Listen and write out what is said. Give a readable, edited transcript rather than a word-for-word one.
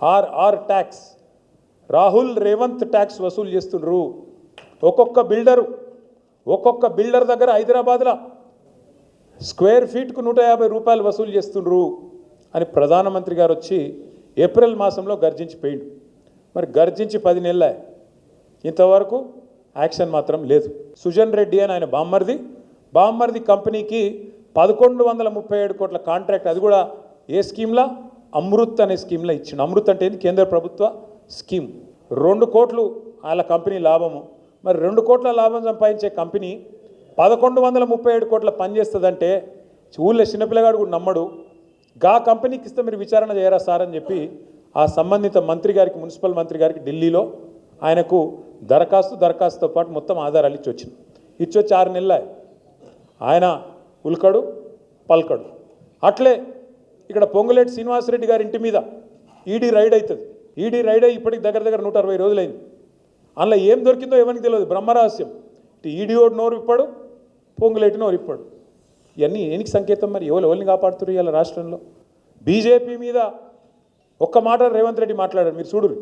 R tax, Rahul Revanth tax వసూలు చేస్తుండ్రు. ఒక్కొక్క బిల్డర్ దగ్గర హైదరాబాద్లో స్క్వేర్ ఫీట్కు 150 రూపాయలు వసూలు చేస్తుండ్రు అని ప్రధానమంత్రి గారు వచ్చి ఏప్రిల్ మాసంలో గర్జించిపోయిండు. మరి గర్జించి 10 నెలలే, ఇంతవరకు యాక్షన్ మాత్రం లేదు. సుజన్ రెడ్డి అని ఆయన బామ్మర్ది కంపెనీకి 1137 కోట్ల కాంట్రాక్ట్, అది కూడా ఏ స్కీమ్లా, అమృత్ అనే స్కీమ్లో ఇచ్చిండు. అమృత్ అంటే ఏంది? కేంద్ర ప్రభుత్వ స్కీమ్. 2 కోట్లు వాళ్ళ కంపెనీ లాభము. మరి 2 కోట్ల లాభం సంపాదించే కంపెనీ 1137 కోట్ల పనిచేస్తుందంటే ఊళ్ళో చిన్నపిల్లగాడు కూడా నమ్మడు. గా కంపెనీకి ఇస్తే మీరు విచారణ చేయరా సార్ అని చెప్పి ఆ సంబంధిత మంత్రి గారికి, మున్సిపల్ మంత్రి గారికి ఢిల్లీలో ఆయనకు దరఖాస్తుతో పాటు మొత్తం ఆధారాలు ఇచ్చొచ్చి 6 నెలలే. ఆయన ఉల్కడు పల్కడు. అట్లే ఇక్కడ పొంగులేటి శ్రీనివాసరెడ్డి గారి ఇంటి మీద ఈడీ రైడ్ అవుతుంది. ఈడీ రైడ్ అయ్యి ఇప్పటికి దగ్గర 160 రోజులైంది. అందులో ఏం దొరికిందో ఎవరికి తెలియదు, బ్రహ్మరహస్యం. ఈడీ ఓడి నోరు ఇప్పాడు, పొంగులేటి నోరు ఇప్పాడు. ఇవన్నీ ఏనికి సంకేతం? మరి ఎవరిని కాపాడుతున్నారు ఇవాళ రాష్ట్రంలో? బీజేపీ మీద ఒక్క మాట రేవంత్ రెడ్డి మాట్లాడారు, మీరు చూడురు.